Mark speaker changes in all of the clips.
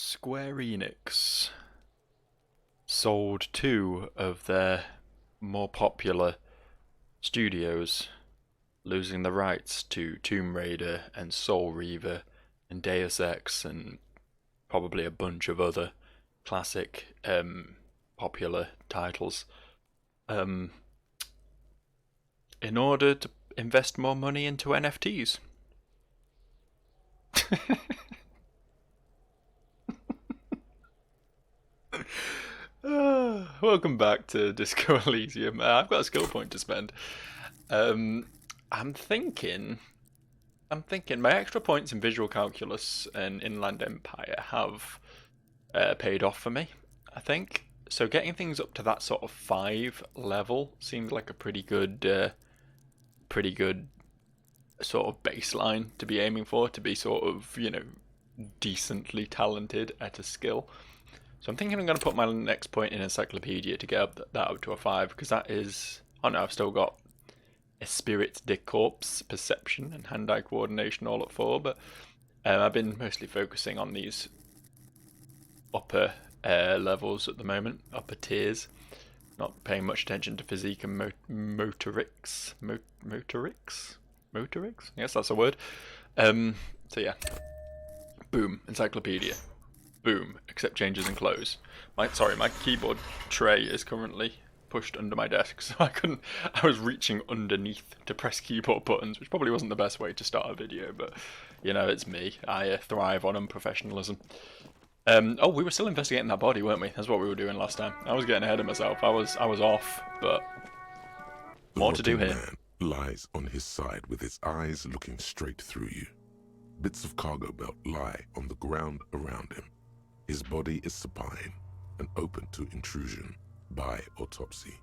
Speaker 1: Square Enix sold two of their more popular studios, losing the rights to Tomb Raider and Soul Reaver and Deus Ex and probably a bunch of other classic popular titles, um, in order to invest more money into NFTs. Welcome back to Disco Elysium. I've got a skill point to spend. Um, I'm thinking. My extra points in visual calculus and Inland Empire have paid off for me. I think so. Getting things up to that sort of 5 level seems like a pretty good sort of baseline to be aiming for. To be sort of decently talented at a skill. So I'm thinking I'm going to put my next point in Encyclopedia to get that up to a 5, because that is... Oh no, I've still got Esprit de Corps, Perception, and Hand-Eye Coordination all at 4, but I've been mostly focusing on these upper levels at the moment, upper tiers. Not paying much attention to physique and motorics. Motorics? Motorics? I guess that's a word. So yeah. Boom, Encyclopedia. Boom, accept changes and close. My keyboard tray is currently pushed under my desk, so I was reaching underneath to press keyboard buttons, which probably wasn't the best way to start a video, but it's me. I thrive on unprofessionalism. Oh, we were still investigating that body, weren't we? That's what we were doing last time. I was getting ahead of myself. I was off, but more to do here.
Speaker 2: The man lies on his side with his eyes looking straight through you. Bits of cargo belt lie on the ground around him. His body is supine and open to intrusion by autopsy.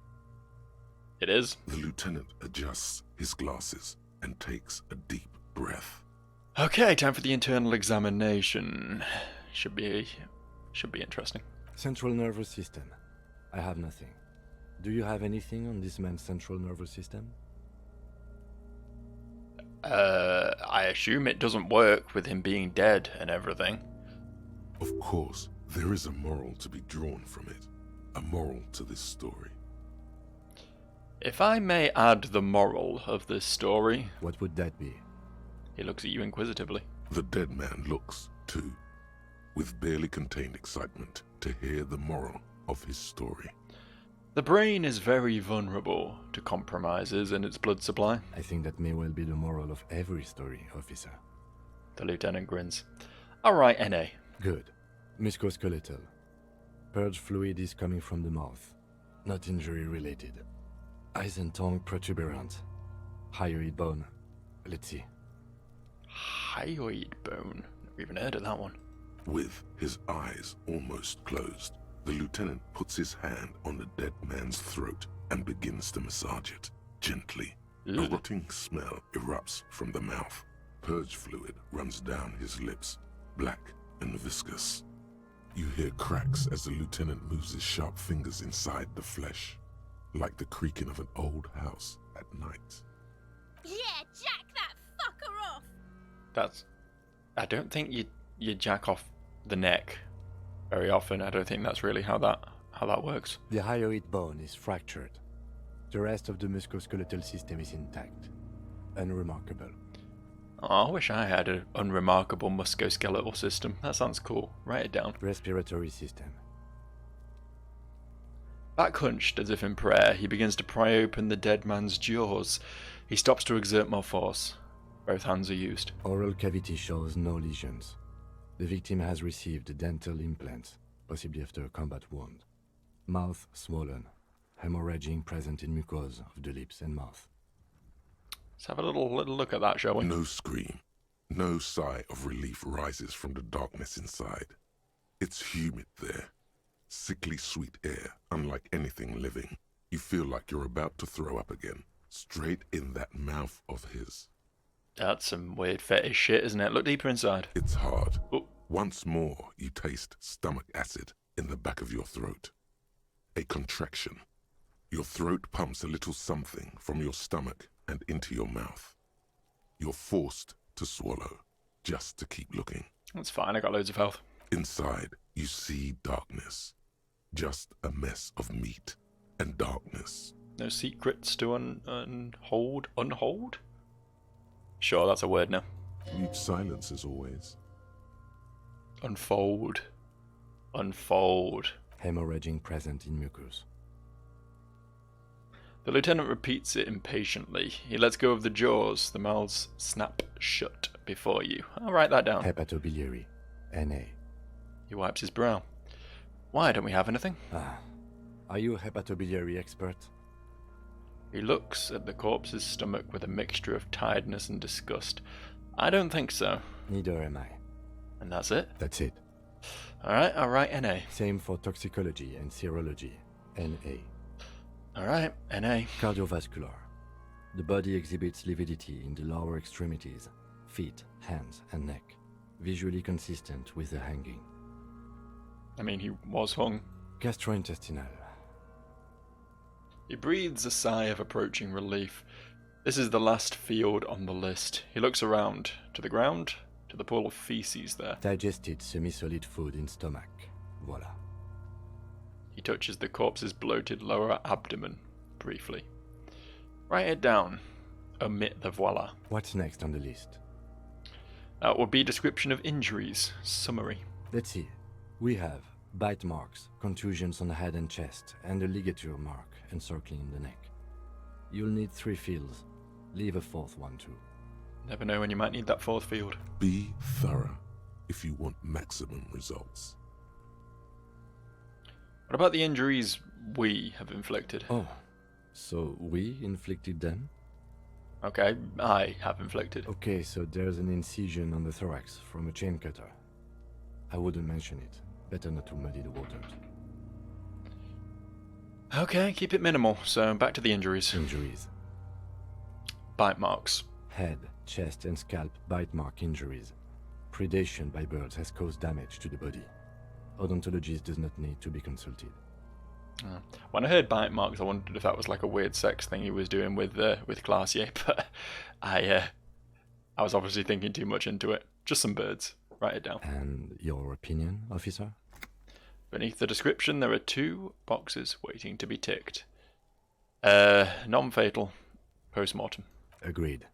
Speaker 1: It is.
Speaker 2: The lieutenant adjusts his glasses and takes a deep breath.
Speaker 1: Okay, time for the internal examination. Should be interesting.
Speaker 3: Central nervous system. I have nothing. Do you have anything on this man's central nervous system?
Speaker 1: I assume it doesn't work with him being dead and everything.
Speaker 2: Of course, there is a moral to be drawn from it. A moral to this story.
Speaker 1: If I may add the moral of this story...
Speaker 3: What would that be?
Speaker 1: He looks at you inquisitively.
Speaker 2: The dead man looks, too, with barely contained excitement to hear the moral of his story.
Speaker 1: The brain is very vulnerable to compromises in its blood supply.
Speaker 3: I think that may well be the moral of every story, officer.
Speaker 1: The lieutenant grins. Alright, NA.
Speaker 3: Good. Musculoskeletal. Purge fluid is coming from the mouth. Not injury related. Eyes and tongue protuberant. Hyoid bone. Let's see.
Speaker 1: Hyoid bone? Never even heard of that one.
Speaker 2: With his eyes almost closed, the lieutenant puts his hand on the dead man's throat and begins to massage it, gently.
Speaker 1: Ew.
Speaker 2: A rotting smell erupts from the mouth. Purge fluid runs down his lips, black and viscous. You hear cracks as the lieutenant moves his sharp fingers inside the flesh, like the creaking of an old house at night.
Speaker 4: Yeah, jack that fucker off!
Speaker 1: I don't think you jack off the neck very often. I don't think that's really how that works.
Speaker 3: The hyoid bone is fractured. The rest of the musculoskeletal system is intact. Unremarkable.
Speaker 1: Oh, I wish I had an unremarkable musculoskeletal system. That sounds cool. Write it down.
Speaker 3: Respiratory system.
Speaker 1: Back hunched as if in prayer, he begins to pry open the dead man's jaws. He stops to exert more force. Both hands are used.
Speaker 3: Oral cavity shows no lesions. The victim has received dental implants, possibly after a combat wound. Mouth swollen. Hemorrhaging present in mucosa of the lips and mouth.
Speaker 1: Let's have a little look at that, shall we?
Speaker 2: No scream, no sigh of relief rises from the darkness inside. It's humid there. Sickly sweet air, unlike anything living. You feel like you're about to throw up again, straight in that mouth of his.
Speaker 1: That's some weird fetish shit, isn't it? Look deeper inside.
Speaker 2: It's hard.
Speaker 1: Oh.
Speaker 2: Once more, you taste stomach acid in the back of your throat. A contraction. Your throat pumps a little something from your stomach and into your mouth. You're forced to swallow, just to keep looking.
Speaker 1: That's fine, I got loads of health.
Speaker 2: Inside, you see darkness. Just a mess of meat and darkness.
Speaker 1: No secrets to unhold? Sure, that's a word now.
Speaker 2: Mute silence as always.
Speaker 1: Unfold.
Speaker 3: Hemorrhaging present in mucus.
Speaker 1: The lieutenant repeats it impatiently. He lets go of the jaws. The mouths snap shut before you. I'll write that down.
Speaker 3: Hepatobiliary. NA.
Speaker 1: He wipes his brow. Why don't we have anything?
Speaker 3: Are you a hepatobiliary expert?
Speaker 1: He looks at the corpse's stomach with a mixture of tiredness and disgust. I don't think so.
Speaker 3: Neither am I.
Speaker 1: And that's it?
Speaker 3: That's it.
Speaker 1: Alright, I'll write NA.
Speaker 3: Same for toxicology and serology. NA.
Speaker 1: Alright, NA.
Speaker 3: Cardiovascular. The body exhibits lividity in the lower extremities, feet, hands, and neck, visually consistent with the hanging.
Speaker 1: I mean, he was hung.
Speaker 3: Gastrointestinal.
Speaker 1: He breathes a sigh of approaching relief. This is the last field on the list. He looks around, to the ground, to the pool of feces there.
Speaker 3: Digested semi-solid food in stomach. Voila.
Speaker 1: He touches the corpse's bloated lower abdomen, briefly. Write it down. Omit the voila.
Speaker 3: What's next on the list?
Speaker 1: That would be description of injuries. Summary.
Speaker 3: Let's see. We have bite marks, contusions on the head and chest, and a ligature mark encircling the neck. You'll need 3 fields. Leave a 4th one too.
Speaker 1: Never know when you might need that 4th field.
Speaker 2: Be thorough if you want maximum results.
Speaker 1: What about the injuries we have inflicted?
Speaker 3: Oh, so we inflicted them?
Speaker 1: Okay, I have inflicted.
Speaker 3: Okay, so there's an incision on the thorax from a chain cutter. I wouldn't mention it. Better not to muddy the waters.
Speaker 1: Okay, keep it minimal. So back to the injuries.
Speaker 3: Injuries.
Speaker 1: Bite marks.
Speaker 3: Head, chest, and scalp bite mark injuries. Predation by birds has caused damage to the body. Odontologist does not need to be consulted.
Speaker 1: When I heard bite marks, I wondered if that was like a weird sex thing he was doing with Glacier, but I was obviously thinking too much into it. Just some birds. Write it down.
Speaker 3: And your opinion, officer?
Speaker 1: Beneath the description, there are 2 boxes waiting to be ticked. Non-fatal. Post-mortem.
Speaker 3: Agreed.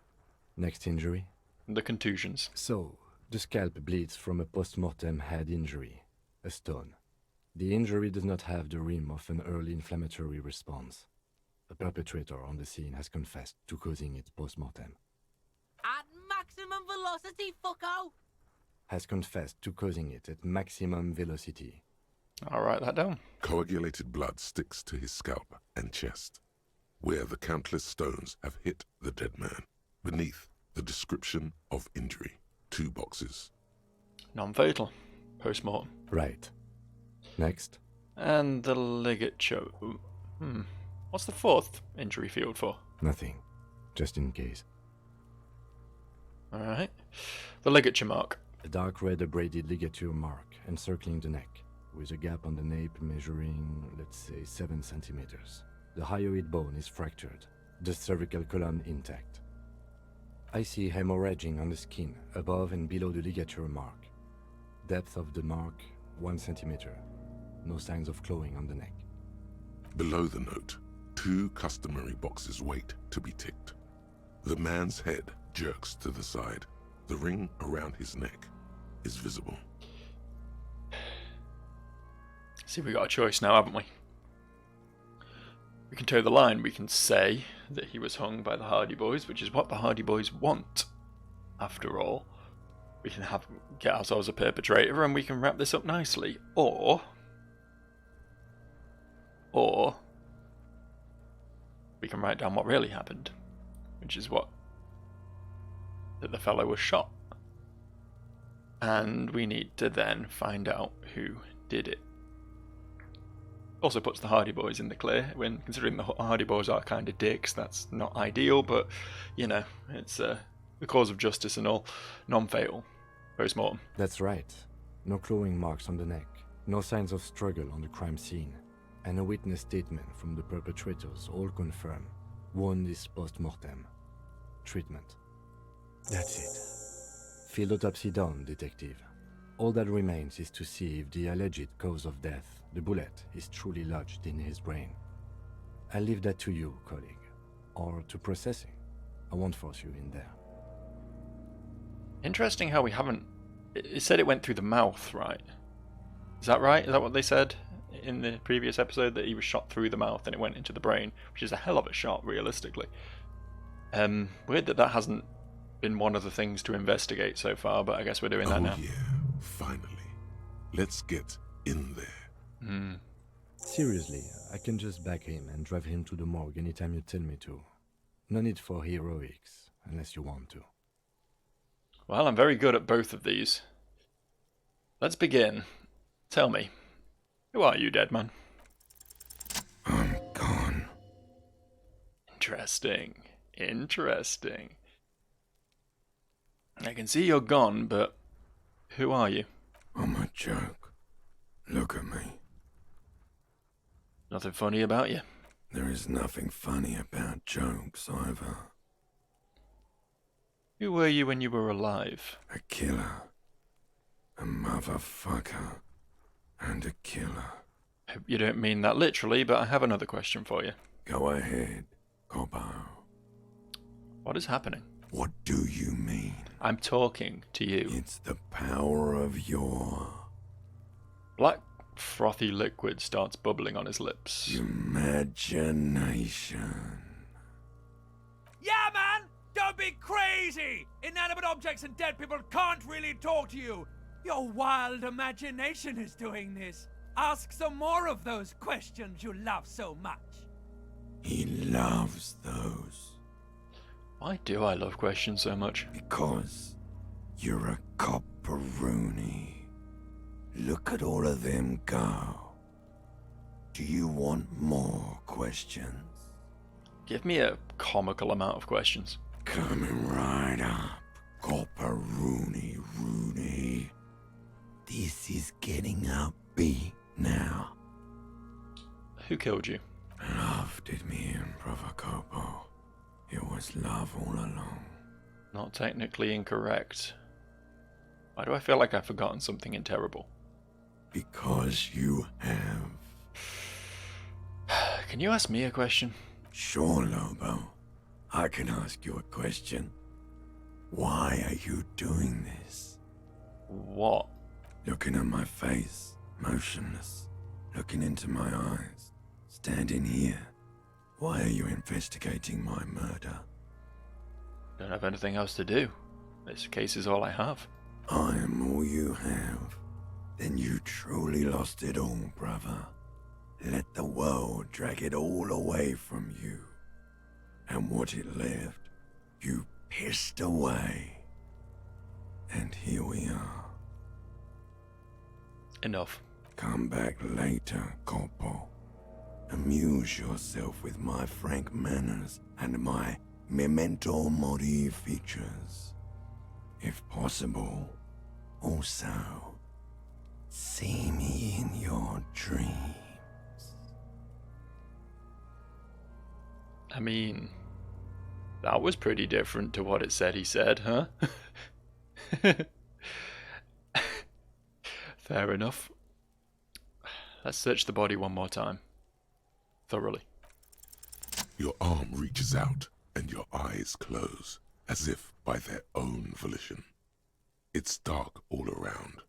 Speaker 3: Next injury?
Speaker 1: The contusions.
Speaker 3: So, the scalp bleeds from a post-mortem head injury. A stone. The injury does not have the rim of an early inflammatory response. The perpetrator on the scene has confessed to causing it post-mortem.
Speaker 5: At maximum velocity, fucko!
Speaker 3: Has confessed to causing it at maximum velocity.
Speaker 1: I'll write that down.
Speaker 2: Coagulated blood sticks to his scalp and chest, where the countless stones have hit the dead man. Beneath the description of injury, 2 boxes.
Speaker 1: Non-fatal. Post-mortem.
Speaker 3: Right. Next.
Speaker 1: And the ligature. What's the 4th injury field for?
Speaker 3: Nothing. Just in case.
Speaker 1: Alright. The ligature mark.
Speaker 3: A dark red abraded ligature mark encircling the neck, with a gap on the nape measuring, let's say, 7 centimeters. The hyoid bone is fractured, the cervical column intact. I see hemorrhaging on the skin, above and below the ligature mark. Depth of the mark, 1 centimeter. No signs of clawing on the neck.
Speaker 2: Below the note, 2 customary boxes wait to be ticked. The man's head jerks to the side. The ring around his neck is visible.
Speaker 1: See, we got a choice now, haven't we? We can toe the line. We can say that he was hung by the Hardy Boys, which is what the Hardy Boys want. After all, we can get ourselves a perpetrator and we can wrap this up nicely. Or we can write down what really happened, which is that the fellow was shot. And we need to then find out who did it. Also puts the Hardy Boys in the clear, when considering the Hardy Boys are kind of dicks. That's not ideal, but, you know, it's the cause of justice and all. Non-fatal. Post-mortem.
Speaker 3: That's right. No clawing marks on the neck. No signs of struggle on the crime scene. And a witness statement from the perpetrators all confirm. Wound is post-mortem. Treatment. That's it. Field autopsy done, detective. All that remains is to see if the alleged cause of death, the bullet, is truly lodged in his brain. I'll leave that to you, colleague. Or to processing. I won't force you in there.
Speaker 1: Interesting how we haven't... It said it went through the mouth, right? Is that right? Is that what they said in the previous episode? That he was shot through the mouth and it went into the brain? Which is a hell of a shot, realistically. Weird that hasn't been one of the things to investigate so far, but I guess we're doing that now.
Speaker 2: Oh yeah, finally. Let's get in there.
Speaker 3: Seriously, I can just back him and drive him to the morgue anytime you tell me to. No need for heroics, unless you want to.
Speaker 1: Well, I'm very good at both of these. Let's begin. Tell me, who are you, dead man?
Speaker 2: I'm gone.
Speaker 1: Interesting. Interesting. I can see you're gone, but who are you?
Speaker 2: I'm a joke. Look at me.
Speaker 1: Nothing funny about you?
Speaker 2: There is nothing funny about jokes either.
Speaker 1: Who were you when you were alive?
Speaker 2: A killer. A motherfucker. And a killer.
Speaker 1: Hope you don't mean that literally, but I have another question for you.
Speaker 2: Go ahead, Cobbo.
Speaker 1: What is happening?
Speaker 2: What do you mean?
Speaker 1: I'm talking to you.
Speaker 2: It's the power of your...
Speaker 1: Black, frothy liquid starts bubbling on his lips.
Speaker 2: imagination.
Speaker 5: Yeah, man! Don't be crazy! Inanimate objects and dead people can't really talk to you. Your wild imagination is doing this. Ask some more of those questions you love so much.
Speaker 2: He loves those.
Speaker 1: Why do I love questions so much?
Speaker 2: Because you're a copperoonie. Look at all of them go. Do you want more questions?
Speaker 1: Give me a comical amount of questions.
Speaker 2: Coming right up, copperoonie Rooney. This is getting upbeat now.
Speaker 1: Who killed you?
Speaker 2: Love did me in, Brother Copo. It was love all along.
Speaker 1: Not technically incorrect. Why do I feel like I've forgotten something terrible?
Speaker 2: Because you have.
Speaker 1: Can you ask me a question?
Speaker 2: Sure, Lobo. I can ask you a question. Why are you doing this?
Speaker 1: What?
Speaker 2: Looking at my face, motionless. Looking into my eyes, standing here. Why are you investigating my murder?
Speaker 1: Don't have anything else to do. This case is all I have.
Speaker 2: I am all you have. Then you truly lost it all, brother. Let the world drag it all away from you. And what it left, you pissed away. And here we are.
Speaker 1: Enough.
Speaker 2: Come back later, Corpo. Amuse yourself with my frank manners and my memento mori features. If possible, also, see me in your dreams.
Speaker 1: I mean, that was pretty different to what it said he said, huh? Fair enough. Let's search the body one more time. Thoroughly.
Speaker 2: Your arm reaches out and your eyes close, as if by their own volition. It's dark all around.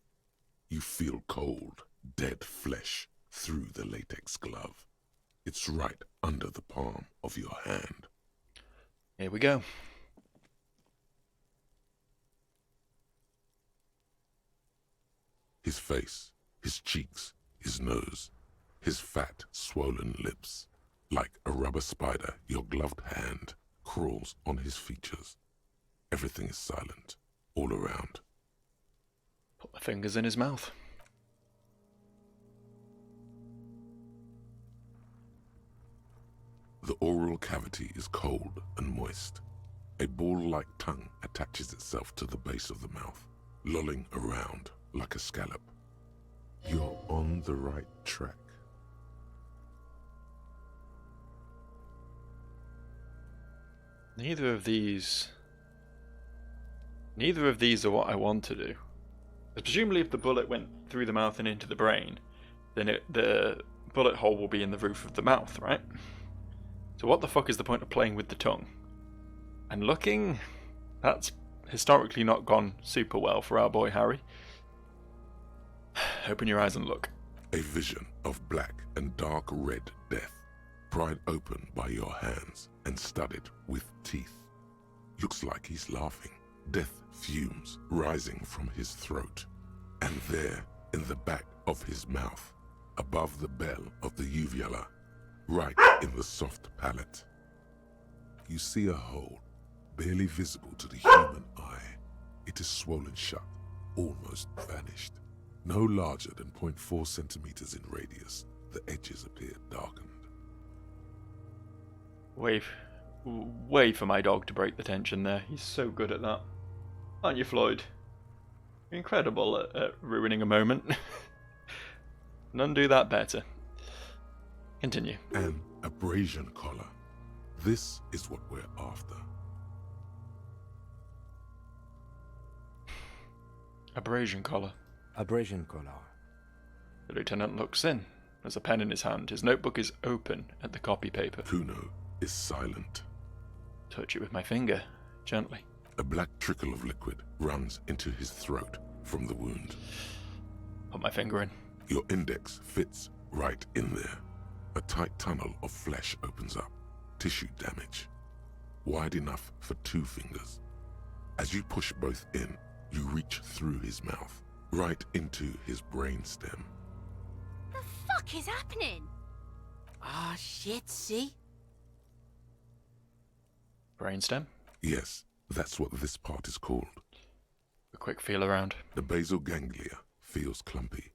Speaker 2: You feel cold, dead flesh through the latex glove. It's right under the palm of your hand.
Speaker 1: Here we go.
Speaker 2: His face, his cheeks, his nose, his fat, swollen lips. Like a rubber spider, your gloved hand crawls on his features. Everything is silent, all around.
Speaker 1: Put my fingers in his mouth.
Speaker 2: The oral cavity is cold and moist. A ball-like tongue attaches itself to the base of the mouth, lolling around like a scallop. You're on the right track.
Speaker 1: Neither of these are what I want to do. Presumably if the bullet went through the mouth and into the brain, then the bullet hole will be in the roof of the mouth, right? So what the fuck is the point of playing with the tongue? And looking, that's historically not gone super well for our boy Harry. Open your eyes and look.
Speaker 2: A vision of black and dark red death, pried open by your hands and studded with teeth. Looks like he's laughing. Death fumes rising from his throat. And there, in the back of his mouth, above the bell of the uvula, right in the soft palate, you see a hole, barely visible to the human eye. It is swollen shut, almost vanished. No larger than 0.4 centimeters in radius, the edges appear darkened.
Speaker 1: Wait for my dog to break the tension there. He's so good at that. Aren't you, Floyd? You're incredible at ruining a moment. None do that better. Continue.
Speaker 2: An abrasion collar. This is what we're after.
Speaker 1: Abrasion collar.
Speaker 3: Abrasion collar.
Speaker 1: The lieutenant looks in. There's a pen in his hand. His notebook is open at the copy paper.
Speaker 2: Kuno is silent.
Speaker 1: Touch it with my finger, gently.
Speaker 2: A black trickle of liquid runs into his throat from the wound.
Speaker 1: Put my finger in.
Speaker 2: Your index fits right in there. A tight tunnel of flesh opens up. Tissue damage. Wide enough for 2 fingers. As you push both in, you reach through his mouth, right into his brainstem.
Speaker 4: The fuck is happening?
Speaker 6: Ah, shit, see?
Speaker 1: Brainstem?
Speaker 2: Yes, that's what this part is called.
Speaker 1: A quick feel around.
Speaker 2: The basal ganglia feels clumpy.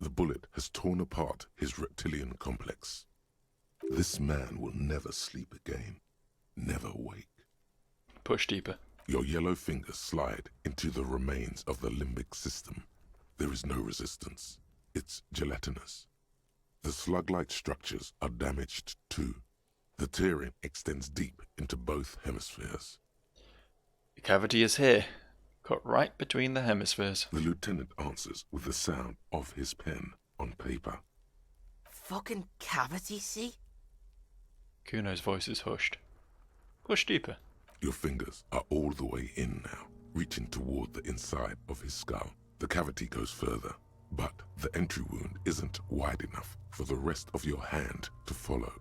Speaker 2: The bullet has torn apart his reptilian complex. This man will never sleep again. Never wake.
Speaker 1: Push deeper.
Speaker 2: Your yellow fingers slide into the remains of the limbic system. There is no resistance. It's gelatinous. The slug-like structures are damaged too. The tearing extends deep into both hemispheres.
Speaker 1: The cavity is here. Cut right between the hemispheres.
Speaker 2: The lieutenant answers with the sound of his pen on paper.
Speaker 6: Fucking cavity, see?
Speaker 1: Kuno's voice is hushed. Push deeper.
Speaker 2: Your fingers are all the way in now, reaching toward the inside of his skull. The cavity goes further, but the entry wound isn't wide enough for the rest of your hand to follow.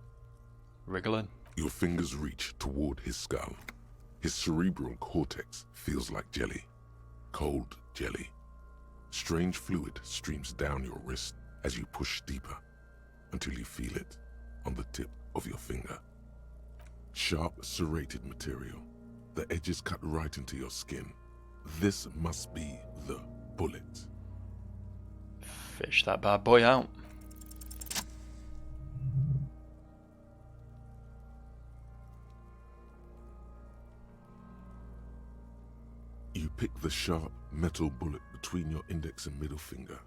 Speaker 1: Wriggling.
Speaker 2: Your fingers reach toward his skull. His cerebral cortex feels like jelly. Cold jelly. Strange fluid streams down your wrist as you push deeper, until you feel it on the tip of your finger. Sharp, serrated material. The edges cut right into your skin. This must be the bullet.
Speaker 1: Fish that bad boy out.
Speaker 2: You pick the sharp metal bullet between your index and middle finger.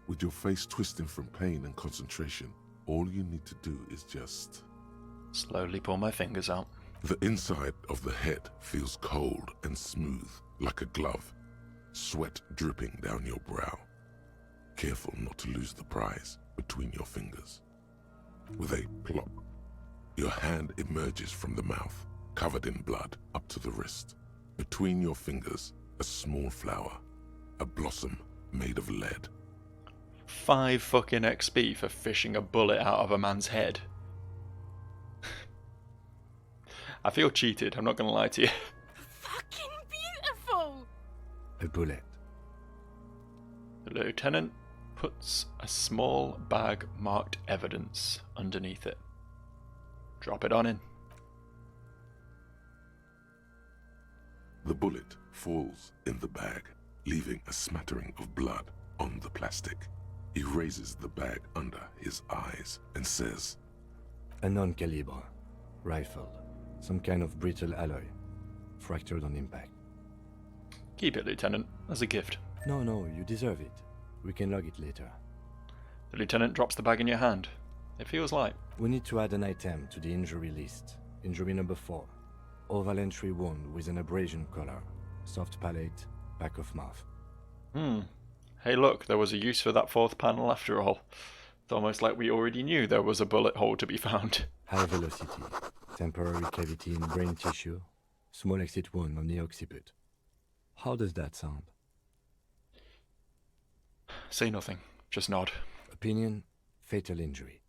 Speaker 2: With your face twisting from pain and concentration, all you need to do is just...
Speaker 1: Slowly pull my fingers out.
Speaker 2: The inside of the head feels cold and smooth, like a glove. Sweat dripping down your brow. Careful not to lose the prize between your fingers. With a plop, your hand emerges from the mouth, covered in blood up to the wrist. Between your fingers, a small flower, a blossom made of lead.
Speaker 1: 5 fucking XP for fishing a bullet out of a man's head. I feel cheated, I'm not gonna lie to you.
Speaker 4: Fucking beautiful!
Speaker 3: A bullet.
Speaker 1: The lieutenant puts a small bag marked evidence underneath it. Drop it on in.
Speaker 2: The bullet falls in the bag, leaving a smattering of blood on the plastic. He raises the bag under his eyes and says,
Speaker 3: A non-calibre. Rifle. Some kind of brittle alloy. Fractured on impact.
Speaker 1: Keep it, Lieutenant, as a gift.
Speaker 3: No, you deserve it. We can log it later.
Speaker 1: The lieutenant drops the bag in your hand. It feels light.
Speaker 3: We need to add an item to the injury list. Injury number 4. Oval entry wound with an abrasion collar. Soft palate, back of mouth.
Speaker 1: Hey look, there was a use for that fourth panel after all. It's almost like we already knew there was a bullet hole to be found.
Speaker 3: High velocity, temporary cavity in brain tissue, small exit wound on the occiput. How does that sound?
Speaker 1: Say nothing, just nod.
Speaker 3: Opinion, fatal injury.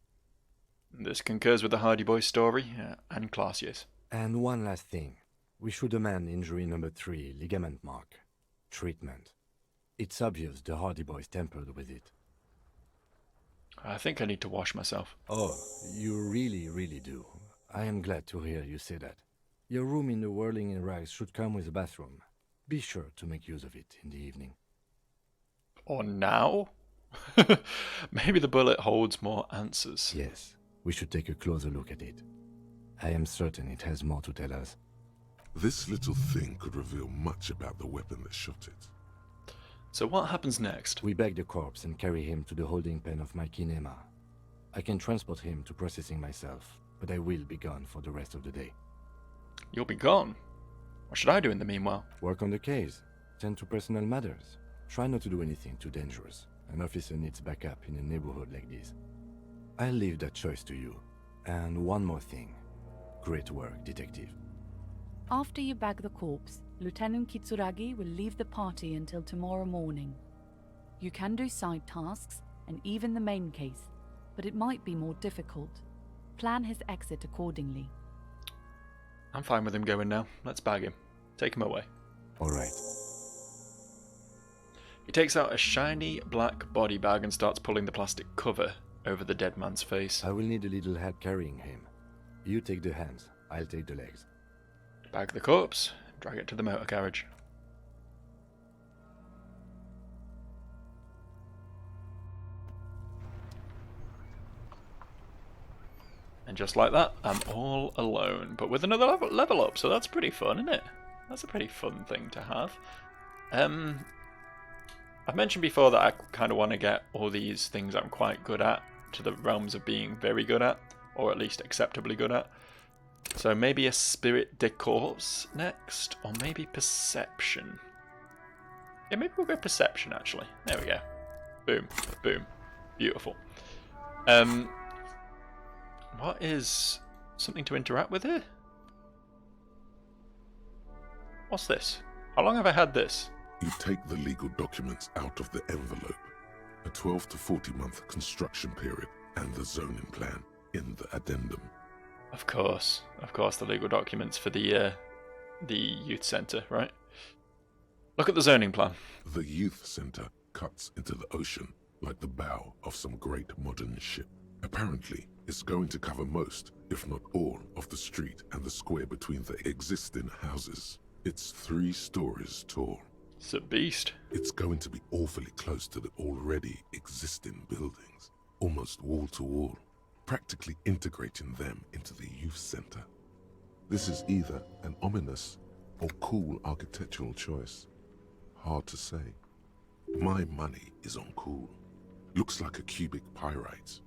Speaker 1: This concurs with the Hardy Boys story, and Classier's.
Speaker 3: And one last thing. We should amend injury number 3, ligament mark. Treatment. It's obvious the Hardy Boys tampered with it.
Speaker 1: I think I need to wash myself.
Speaker 3: Oh, you really, really do. I am glad to hear you say that. Your room in the Whirling in Rags should come with a bathroom. Be sure to make use of it in the evening.
Speaker 1: Or now? Maybe the bullet holds more answers.
Speaker 3: Yes, we should take a closer look at it. I am certain it has more to tell us.
Speaker 2: This little thing could reveal much about the weapon that shot it.
Speaker 1: So what happens next?
Speaker 3: We bag the corpse and carry him to the holding pen of my kinema. I can transport him to processing myself, but I will be gone for the rest of the day.
Speaker 1: You'll be gone. What should I do in the meanwhile?
Speaker 3: Work on the case. Tend to personal matters. Try not to do anything too dangerous. An officer needs backup in a neighborhood like this. I'll leave that choice to you. And one more thing. Great work, detective.
Speaker 7: After you bag the corpse, Lieutenant Kitsuragi will leave the party until tomorrow morning. You can do side tasks, and even the main case, but it might be more difficult. Plan his exit accordingly.
Speaker 1: I'm fine with him going now. Let's bag him. Take him away.
Speaker 3: All right.
Speaker 1: He takes out a shiny black body bag and starts pulling the plastic cover over the dead man's face.
Speaker 3: I will need a little help carrying him. You take the hands, I'll take the legs.
Speaker 1: Bag the corpse, drag it to the motor carriage. And just like that, I'm all alone, but with another level up, so that's pretty fun, isn't it? That's a pretty fun thing to have. I've mentioned before that I kind of want to get all these things I'm quite good at to the realms of being very good at, or at least acceptably good at. So maybe a spirit de corps next, or maybe perception. Yeah, maybe we'll go perception actually. There we go. Boom, boom, beautiful. What is something to interact with here? What's this? How long have I had this?
Speaker 2: You take the legal documents out of the envelope. A 12 to 40 month construction period and the zoning plan in the addendum.
Speaker 1: Of course, the legal documents for the youth centre, right? Look at the zoning plan.
Speaker 2: The youth center cuts into the ocean like the bow of some great modern ship. Apparently, it's going to cover most, if not all, of the street and the square between the existing houses. It's 3 stories tall.
Speaker 1: It's a beast.
Speaker 2: It's going to be awfully close to the already existing buildings, almost wall to wall, practically integrating them into the youth center. This is either an ominous or cool architectural choice. Hard to say. My money is on cool. Looks like a cubic pyrite.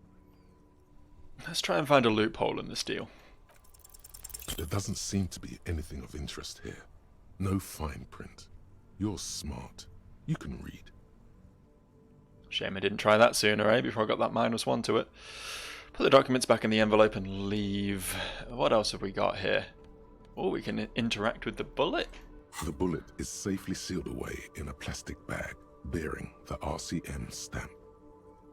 Speaker 1: Let's try and find a loophole in this deal.
Speaker 2: There doesn't seem to be anything of interest here. No fine print. You're smart. You can read.
Speaker 1: Shame I didn't try that sooner, eh? Before I got that -1 to it. Put the documents back in the envelope and leave. What else have we got here? Oh, we can interact with the bullet.
Speaker 2: The bullet is safely sealed away in a plastic bag bearing the RCM stamp.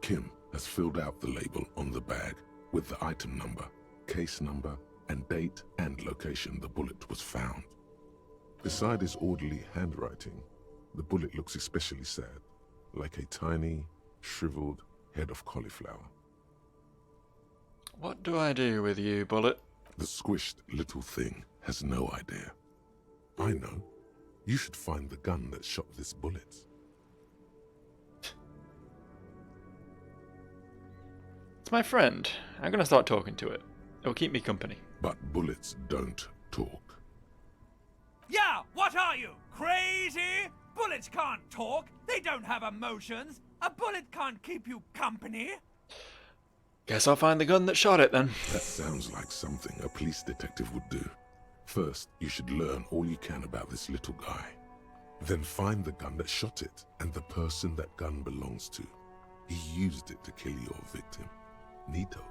Speaker 2: Kim has filled out the label on the bag with the item number, case number, and date and location the bullet was found. Beside his orderly handwriting, the bullet looks especially sad, like a tiny, shriveled head of cauliflower.
Speaker 1: What do I do with you, bullet?
Speaker 2: The squished little thing has no idea. I know. You should find the gun that shot this bullet.
Speaker 1: It's my friend. I'm gonna start talking to it. It'll keep me company.
Speaker 2: But bullets don't talk.
Speaker 5: Yeah, what are you? Crazy? Bullets can't talk. They don't have emotions. A bullet can't keep you company.
Speaker 1: Guess I'll find the gun that shot it then.
Speaker 2: That sounds like something a police detective would do. First, you should learn all you can about this little guy. Then find the gun that shot it and the person that gun belongs to. He used it to kill your victim. Neato.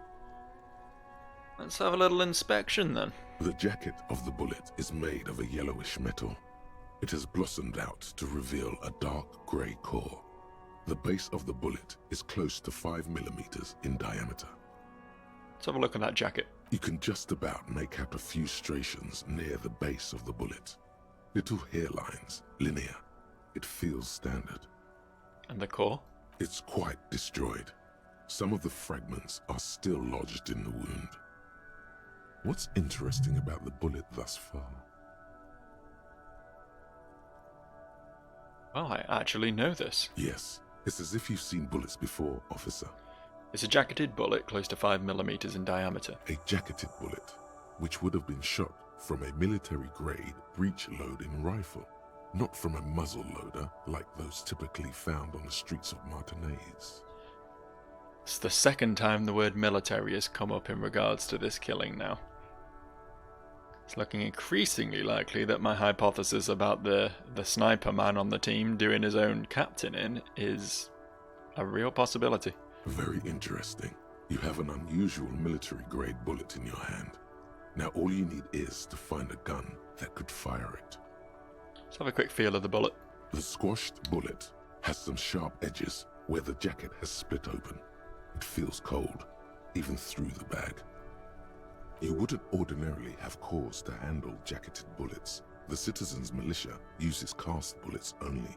Speaker 1: Let's have a little inspection then.
Speaker 2: The jacket of the bullet is made of a yellowish metal. It has blossomed out to reveal a dark grey core. The base of the bullet is close to 5 millimeters in diameter.
Speaker 1: Let's have a look at that jacket.
Speaker 2: You can just about make out a few striations near the base of the bullet. Little hairlines, linear. It feels standard.
Speaker 1: And the core?
Speaker 2: It's quite destroyed. Some of the fragments are still lodged in the wound. What's interesting about the bullet thus far?
Speaker 1: Well, I actually know this.
Speaker 2: Yes, it's as if you've seen bullets before, officer.
Speaker 1: It's a jacketed bullet close to 5 millimeters in diameter.
Speaker 2: A jacketed bullet, which would have been shot from a military-grade breech-loading rifle, not from a muzzle loader like those typically found on the streets of Martinaise.
Speaker 1: It's the second time the word military has come up in regards to this killing now. It's looking increasingly likely that my hypothesis about the sniper man on the team doing his own captaining is a real possibility.
Speaker 2: Very interesting. You have an unusual military-grade bullet in your hand. Now all you need is to find a gun that could fire it.
Speaker 1: Let's have a quick feel of the bullet.
Speaker 2: The squashed bullet has some sharp edges where the jacket has split open. It feels cold, even through the bag. You wouldn't ordinarily have cause to handle jacketed bullets. The citizens' militia uses cast bullets only.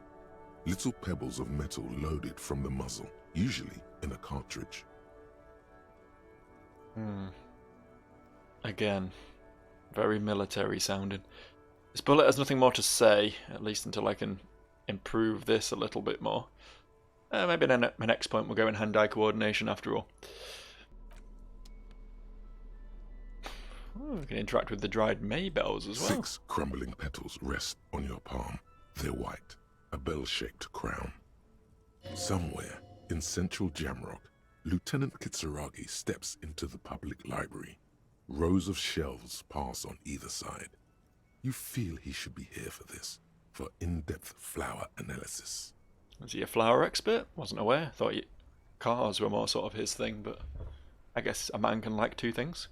Speaker 2: Little pebbles of metal loaded from the muzzle, usually in a cartridge.
Speaker 1: Again, very military sounding. This bullet has nothing more to say, at least until I can improve this a little bit more. Maybe then my next point will go in hand-eye coordination after all. We can interact with the dried maybells as well.
Speaker 2: 6 crumbling petals rest on your palm. They're white, a bell-shaped crown. Somewhere in central Jamrock, Lieutenant Kitsuragi steps into the public library. Rows of shelves pass on either side. You feel he should be here for this, for in-depth flower analysis.
Speaker 1: Was he a flower expert? Wasn't aware. Thought cars were more sort of his thing, but I guess a man can like two things.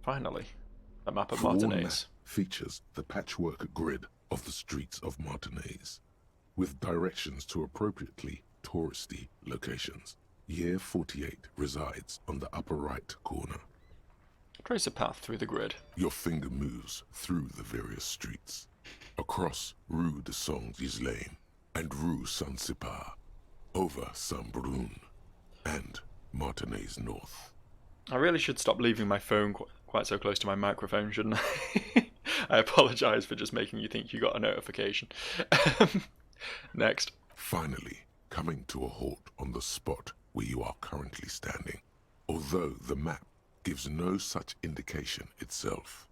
Speaker 1: Finally, a map of
Speaker 2: The wall map
Speaker 1: Martinaise.
Speaker 2: features the patchwork grid of the streets of Martinaise, with directions to appropriately touristy locations. Year 48 resides on the upper right corner.
Speaker 1: Trace a path through the grid.
Speaker 2: Your finger moves through the various streets, across Rue de Saint-Ghislain and Rue Saint-Sipar, over Saint-Brun and Martinaise North.
Speaker 1: I really should stop leaving my phone quite so close to my microphone, shouldn't I? I apologise for just making you think you got a notification. Next.
Speaker 2: Finally, coming to a halt on the spot where you are currently standing, although the map gives no such indication itself.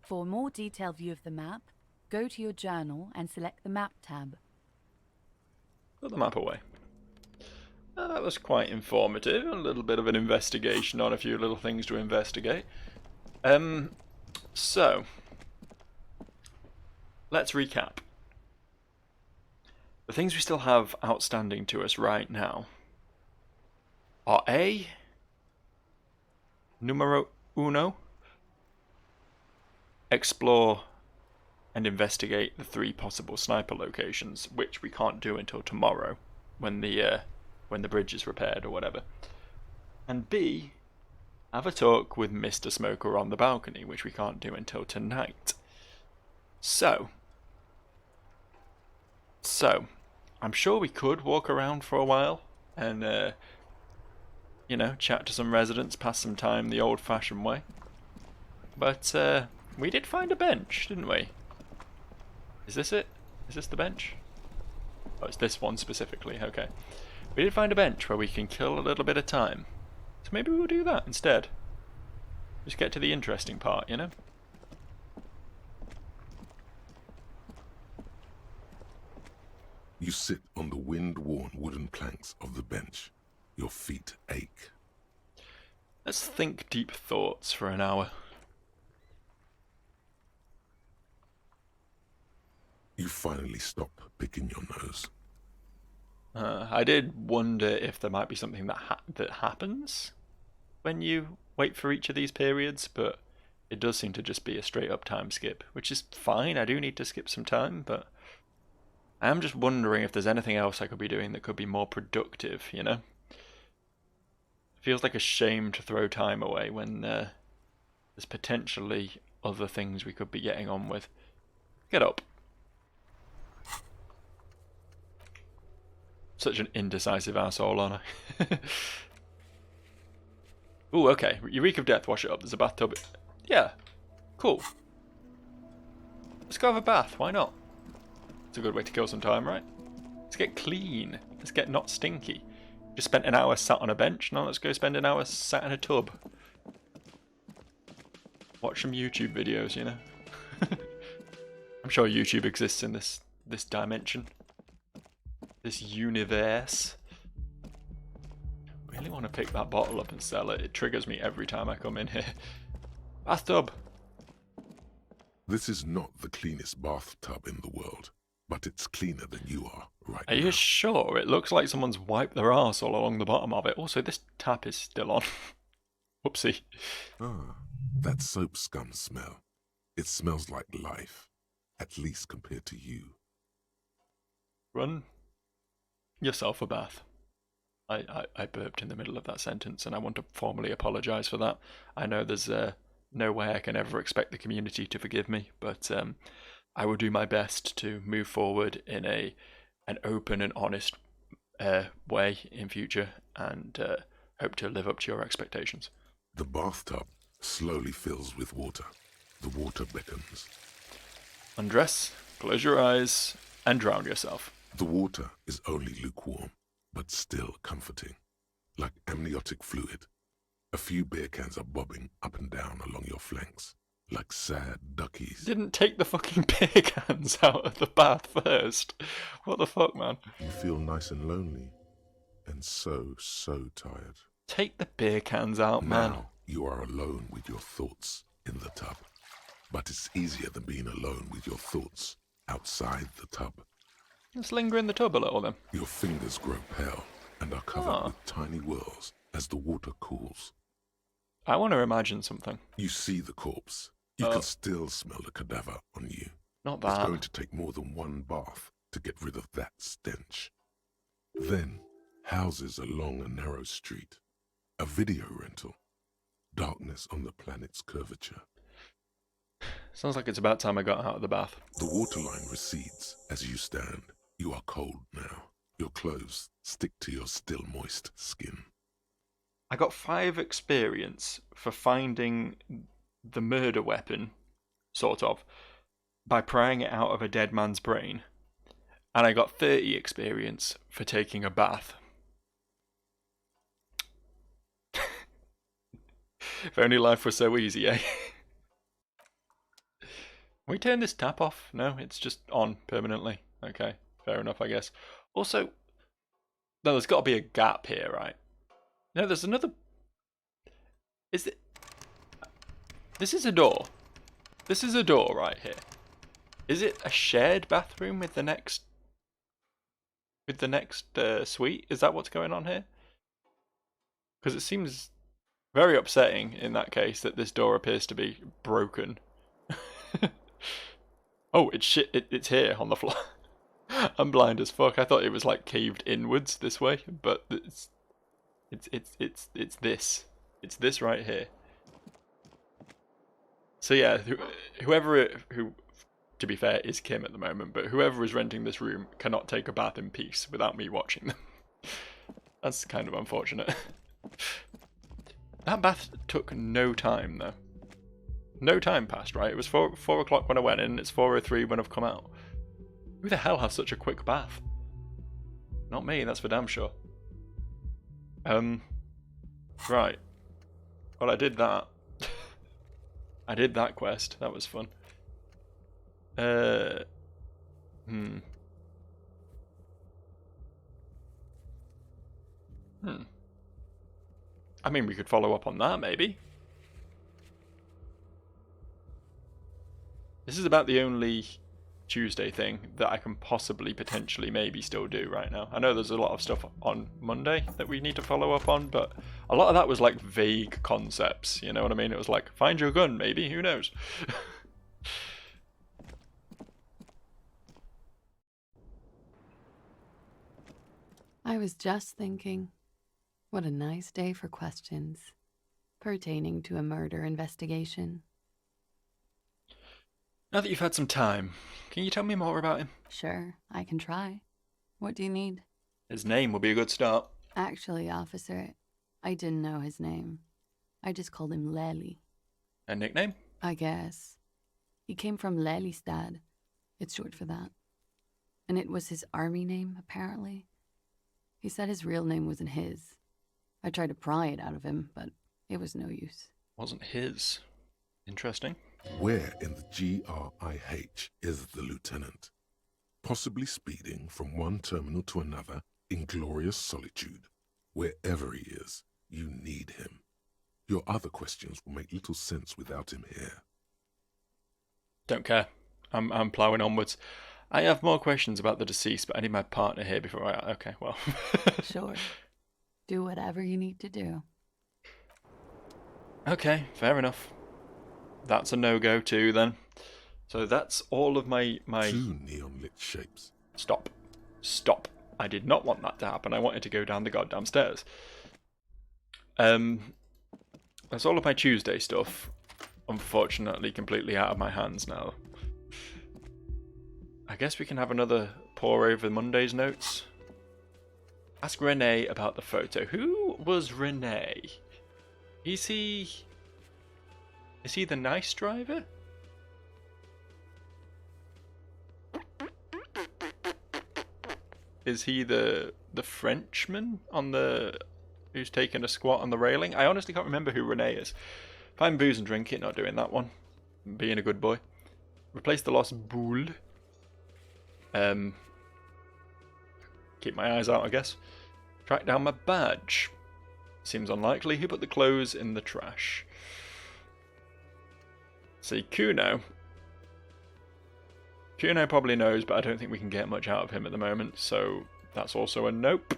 Speaker 7: For a more detailed view of the map, go to your journal and select the Map tab.
Speaker 1: Put the map away. That was quite informative. A little bit of an investigation on a few little things to investigate. So, let's recap. The things we still have outstanding to us right now are A, numero uno, explore and investigate the 3 possible sniper locations, which we can't do until tomorrow when the bridge is repaired or whatever. And B, have a talk with Mr. Smoker on the balcony, which we can't do until tonight. So, I'm sure we could walk around for a while and, chat to some residents, pass some time the old-fashioned way. But, we did find a bench, didn't we? Is this it? Is this the bench? Oh, it's this one specifically, okay. We did find a bench where we can kill a little bit of time. So maybe we'll do that instead. Just get to the interesting part, you know?
Speaker 2: You sit on the wind-worn wooden planks of the bench. Your feet ache.
Speaker 1: Let's think deep thoughts for an hour.
Speaker 2: You finally stop picking your nose.
Speaker 1: I did wonder if there might be something that happens when you wait for each of these periods, but it does seem to just be a straight up time skip, which is fine. I do need to skip some time, but I am just wondering if there's anything else I could be doing that could be more productive, you know? It feels like a shame to throw time away when there's potentially other things we could be getting on with. Get up. Such an indecisive asshole, aren't I? Ooh, okay. Your reek of death, wash it up. There's a bathtub. Yeah. Cool. Let's go have a bath. Why not? It's a good way to kill some time, right? Let's get clean. Let's get not stinky. Just spent an hour sat on a bench. Now let's go spend an hour sat in a tub. Watch some YouTube videos, you know? I'm sure YouTube exists in this dimension. This universe. I really want to pick that bottle up and sell it. It triggers me every time I come in here. Bathtub.
Speaker 2: This is not the cleanest bathtub in the world, but it's cleaner than you are right now.
Speaker 1: Are you sure? It looks like someone's wiped their arse all along the bottom of it. Also, this tap is still on. Whoopsie.
Speaker 2: Ah, that soap scum smell. It smells like life, at least compared to you.
Speaker 1: Run yourself a bath. I burped in the middle of that sentence, and I want to formally apologise for that. I know there's no way I can ever expect the community to forgive me, but I will do my best to move forward in an open and honest way in future, and hope to live up to your expectations.
Speaker 2: The bathtub slowly fills with water. The water beckons.
Speaker 1: Undress, close your eyes, and drown yourself.
Speaker 2: The water is only lukewarm, but still comforting. Like amniotic fluid. A few beer cans are bobbing up and down along your flanks, like sad duckies.
Speaker 1: Didn't take the fucking beer cans out of the bath first. What the fuck, man?
Speaker 2: You feel nice and lonely, and so tired.
Speaker 1: Take the beer cans out, man.
Speaker 2: Now you are alone with your thoughts in the tub. But it's easier than being alone with your thoughts outside the tub.
Speaker 1: Let's linger in the tub a little then.
Speaker 2: Your fingers grow pale and are covered with tiny whirls as the water cools.
Speaker 1: I want to imagine something.
Speaker 2: You see the corpse. You can still smell the cadaver on you.
Speaker 1: Not
Speaker 2: It's
Speaker 1: that.
Speaker 2: going to take more than one bath to get rid of that stench. Then, houses along a narrow street. A video rental. Darkness on the planet's curvature.
Speaker 1: Sounds like it's about time I got out of the bath.
Speaker 2: The waterline recedes as you stand. You are cold now. Your clothes stick to your still moist skin.
Speaker 1: I got 5 experience for finding the murder weapon, sort of, by prying it out of a dead man's brain. And I got 30 experience for taking a bath. If only life was so easy, eh? Can we turn this tap off? No, it's just on permanently. Okay, fair enough, I guess. Also, no, there's got to be a gap here, right? No, there's another... Is it... This is a door. This is a door right here. Is it a shared bathroom with the next... suite? Is that what's going on here? Because it seems very upsetting in that case that this door appears to be broken. Oh, it's here on the floor. I'm blind as fuck. I thought it was like caved inwards this way, but it's this. It's this right here. So yeah, whoever who, to be fair, is Kim at the moment, but whoever is renting this room cannot take a bath in peace without me watching them. That's kind of unfortunate. That bath took no time though. No time passed, right? It was 4 o'clock when I went in, it's 4:03 when I've come out. Who the hell has such a quick bath? Not me, that's for damn sure. Right. Well, I did that. I did that quest. That was fun. I mean, we could follow up on that, maybe. This is about the only Tuesday thing that I can possibly potentially maybe still do right now. I know there's a lot of stuff on Monday that we need to follow up on, but a lot of that was like vague concepts, you know what I mean? It was like, find your gun maybe, who knows?
Speaker 7: I was just thinking, what a nice day for questions pertaining to a murder investigation.
Speaker 1: Now that you've had some time, can you tell me more about him?
Speaker 7: Sure, I can try. What do you need?
Speaker 1: His name will be a good start.
Speaker 7: Actually, officer, I didn't know his name. I just called him Lely.
Speaker 1: A nickname?
Speaker 7: I guess. He came from Lelystad. It's short for that. And it was his army name, apparently. He said his real name wasn't his. I tried to pry it out of him, but it was no use.
Speaker 1: Wasn't his. Interesting.
Speaker 2: Where in the GRIH is the lieutenant? Possibly speeding from one terminal to another in glorious solitude. Wherever he is, you need him. Your other questions will make little sense without him here.
Speaker 1: Don't care. I'm ploughing onwards. I have more questions about the deceased, but I need my partner here before I... Okay, well.
Speaker 7: Sure. Do whatever you need to do.
Speaker 1: Okay, fair enough. That's a no-go too, then. So that's all of my...
Speaker 2: Two neon-lit shapes.
Speaker 1: Stop. Stop. I did not want that to happen. I wanted to go down the goddamn stairs. That's all of my Tuesday stuff. Unfortunately, completely out of my hands now. I guess we can have another pour over Monday's notes. Ask Renee about the photo. Who was Renee? Is he the nice driver? Is he the Frenchman on the who's taking a squat on the railing? I honestly can't remember who Renee is. Find booze and drink it, not doing that one. Being a good boy. Replace the lost boule. Keep my eyes out, I guess. Track down my badge. Seems unlikely. Who put the clothes in the trash? See, Kuno. Kuno probably knows, but I don't think we can get much out of him at the moment, so that's also a nope.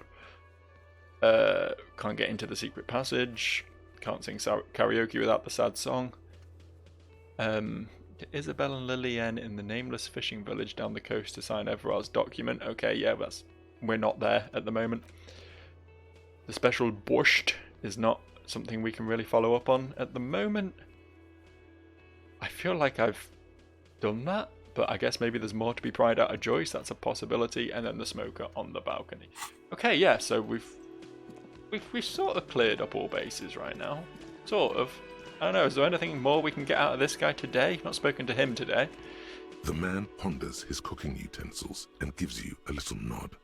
Speaker 1: Can't get into the secret passage. Can't sing karaoke without the sad song. Isabel and Lillian in the nameless fishing village down the coast to sign Everard's document. Okay, yeah, we're not there at the moment. The special borscht is not something we can really follow up on at the moment. I feel like I've done that, but I guess maybe there's more to be pried out of Joyce. That's a possibility. And then the smoker on the balcony. Okay, yeah, so we've sort of cleared up all bases right now. Sort of. I don't know, is there anything more we can get out of this guy today? Not spoken to him today.
Speaker 2: The man ponders his cooking utensils and gives you a little nod,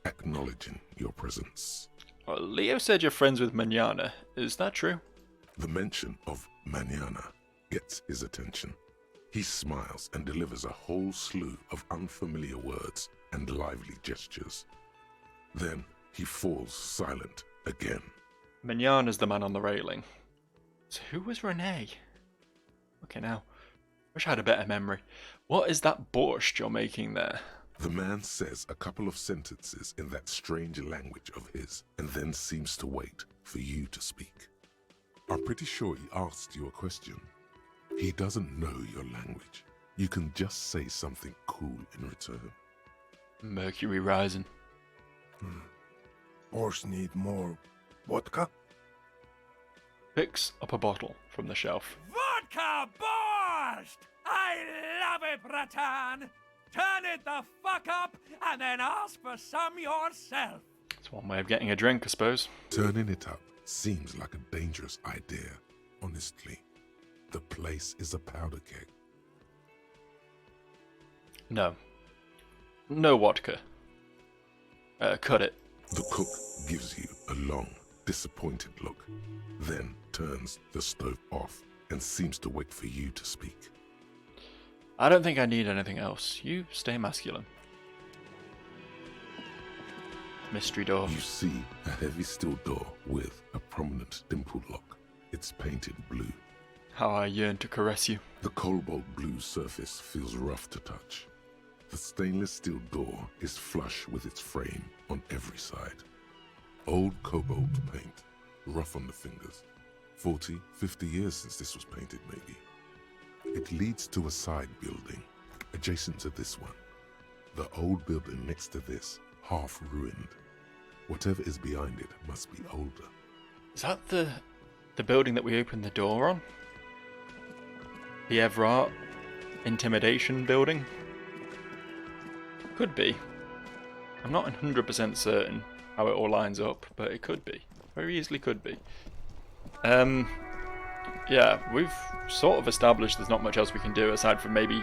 Speaker 2: acknowledging your presence.
Speaker 1: Well, Leo said you're friends with Manana. Is that true?
Speaker 2: The mention of Manana gets his attention. He smiles and delivers a whole slew of unfamiliar words and lively gestures. Then he falls silent again.
Speaker 1: Manana's the man on the railing. So who was Renee? Okay, now. Wish I had a better memory. What is that borscht you're making there?
Speaker 2: The man says a couple of sentences in that strange language of his, and then seems to wait for you to speak. I'm pretty sure he asked you a question. He doesn't know your language. You can just say something cool in return.
Speaker 1: Mercury rising.
Speaker 8: Borscht need more vodka?
Speaker 1: Picks up a bottle from the shelf.
Speaker 5: Vodka borscht! I love it, Bratan! Turn it the fuck up and then ask for some yourself.
Speaker 1: It's one way of getting a drink, I suppose.
Speaker 2: Turning it up seems like a dangerous idea, honestly. The place is a powder keg.
Speaker 1: No. No vodka. Cut it.
Speaker 2: The cook gives you a long, disappointed look, then turns the stove off and seems to wait for you to speak.
Speaker 1: I don't think I need anything else. You stay masculine. Mystery door.
Speaker 2: You see a heavy steel door with a prominent dimpled lock. It's painted blue.
Speaker 1: How I yearn to caress you.
Speaker 2: The cobalt blue surface feels rough to touch. The stainless steel door is flush with its frame on every side. Old cobalt paint, rough on the fingers. 40, 50 years since this was painted, maybe. It leads to a side building, adjacent to this one. The old building next to this, half ruined. Whatever is behind it must be older.
Speaker 1: Is that the building that we opened the door on? The Everart Intimidation building? Could be. I'm not 100% certain how it all lines up, but it could be. Very easily could be. Yeah, we've sort of established there's not much else we can do aside from maybe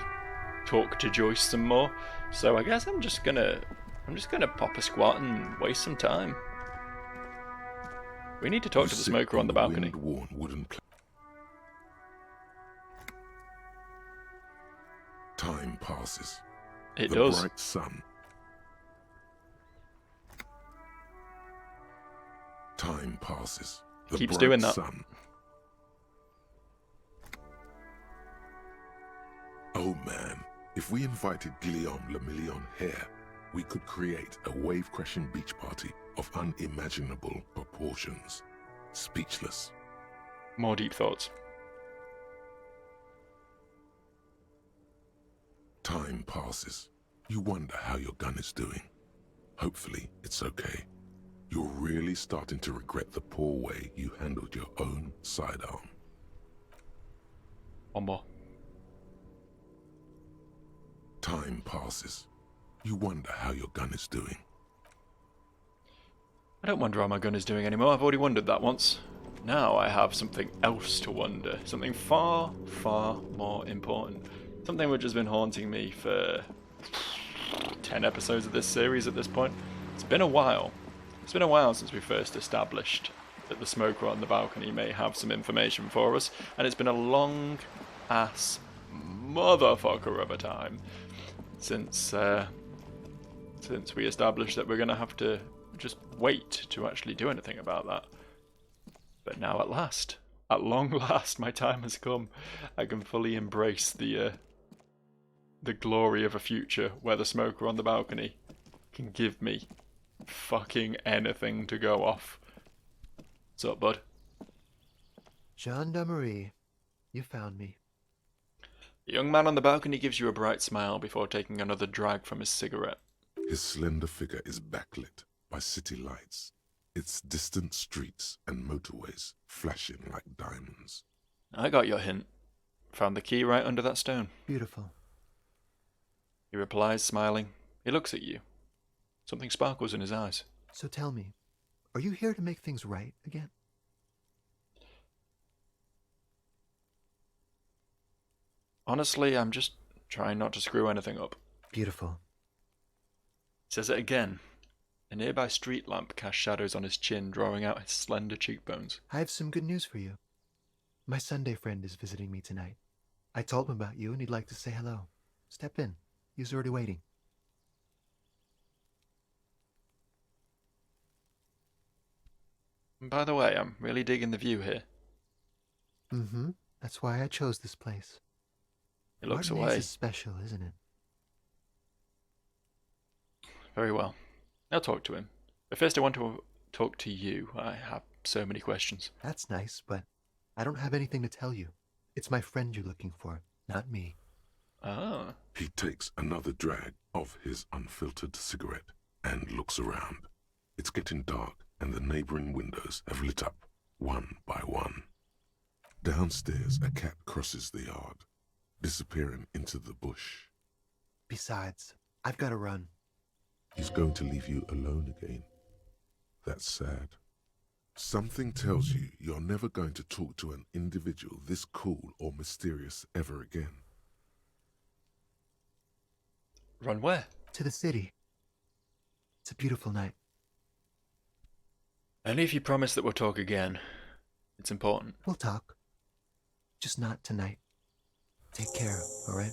Speaker 1: talk to Joyce some more. So I guess I'm just gonna pop a squat and waste some time. We need to talk to the smoker on the balcony.
Speaker 2: Wind-worn wooden Time passes.
Speaker 1: It
Speaker 2: The
Speaker 1: does.
Speaker 2: bright sun. Time passes. The
Speaker 1: Keeps
Speaker 2: bright
Speaker 1: doing that.
Speaker 2: Sun. Oh man, if we invited Guillaume Le Million here, we could create a wave-crashing beach party of unimaginable proportions. Speechless.
Speaker 1: More deep thoughts.
Speaker 2: Time passes. You wonder how your gun is doing. Hopefully, it's okay. You're really starting to regret the poor way you handled your own sidearm.
Speaker 1: One more.
Speaker 2: Time passes. You wonder how your gun is doing.
Speaker 1: I don't wonder how my gun is doing anymore. I've already wondered that once. Now I have something else to wonder. Something far, far more important. Something which has been haunting me for 10 episodes of this series at this point. It's been a while. It's been a while since we first established that the smoker on the balcony may have some information for us, and it's been a long ass motherfucker of a time since we established that we're going to have to just wait to actually do anything about that. But now at long last, my time has come. I can fully embrace the glory of a future where the smoker on the balcony can give me fucking anything to go off. What's up, bud?
Speaker 9: Gendarmerie, you found me.
Speaker 1: The young man on the balcony gives you a bright smile before taking another drag from his cigarette.
Speaker 2: His slender figure is backlit by city lights, its distant streets and motorways flashing like diamonds.
Speaker 1: I got your hint. Found the key right under that stone.
Speaker 9: Beautiful.
Speaker 1: He replies, smiling. He looks at you. Something sparkles in his eyes.
Speaker 9: So tell me, are you here to make things right again?
Speaker 1: Honestly, I'm just trying not to screw anything up.
Speaker 9: Beautiful.
Speaker 1: He says it again. A nearby street lamp casts shadows on his chin, drawing out his slender cheekbones.
Speaker 9: I have some good news for you. My Sunday friend is visiting me tonight. I told him about you and he'd like to say hello. Step in. He's already waiting.
Speaker 1: And by the way, I'm really digging the view here.
Speaker 9: Mm-hmm. That's why I chose this place.
Speaker 1: He looks
Speaker 9: Martinez
Speaker 1: away.
Speaker 9: is special, isn't it?
Speaker 1: Very well. I'll talk to him. But first I want to talk to you. I have so many questions.
Speaker 9: That's nice, but I don't have anything to tell you. It's my friend you're looking for, not me.
Speaker 1: Ah.
Speaker 2: He takes another drag of his unfiltered cigarette and looks around. It's getting dark and the neighboring windows have lit up, one by one. Downstairs, a cat crosses the yard, disappearing into the bush.
Speaker 9: Besides, I've got to run.
Speaker 2: He's going to leave you alone again. That's sad. Something tells you you're never going to talk to an individual this cool or mysterious ever again.
Speaker 1: Run where?
Speaker 9: To the city. It's a beautiful night.
Speaker 1: Only if you promise that we'll talk again. It's important.
Speaker 9: We'll talk. Just not tonight. Take care, alright?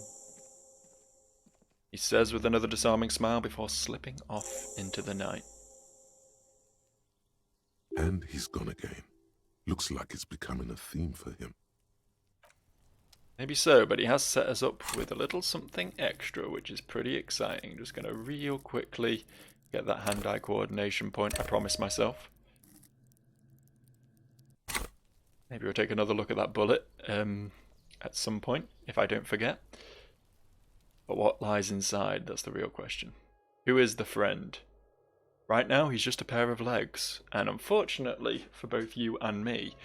Speaker 1: He says with another disarming smile before slipping off into the night.
Speaker 2: And he's gone again. Looks like it's becoming a theme for him.
Speaker 1: Maybe so, but he has set us up with a little something extra, which is pretty exciting. Just going to real quickly get that hand-eye coordination point I promised myself. Maybe we'll take another look at that bullet at some point, if I don't forget. But what lies inside, that's the real question. Who is the friend? Right now, he's just a pair of legs. And unfortunately, for both you and me,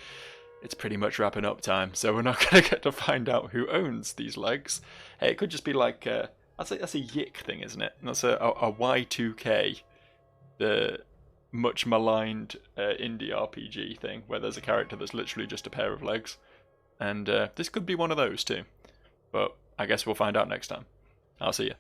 Speaker 1: it's pretty much wrapping up time, so we're not going to get to find out who owns these legs. Hey, it could just be like, that's a Yik thing, isn't it? That's a Y2K, the much maligned indie RPG thing, where there's a character that's literally just a pair of legs. And this could be one of those too. But I guess we'll find out next time. I'll see you.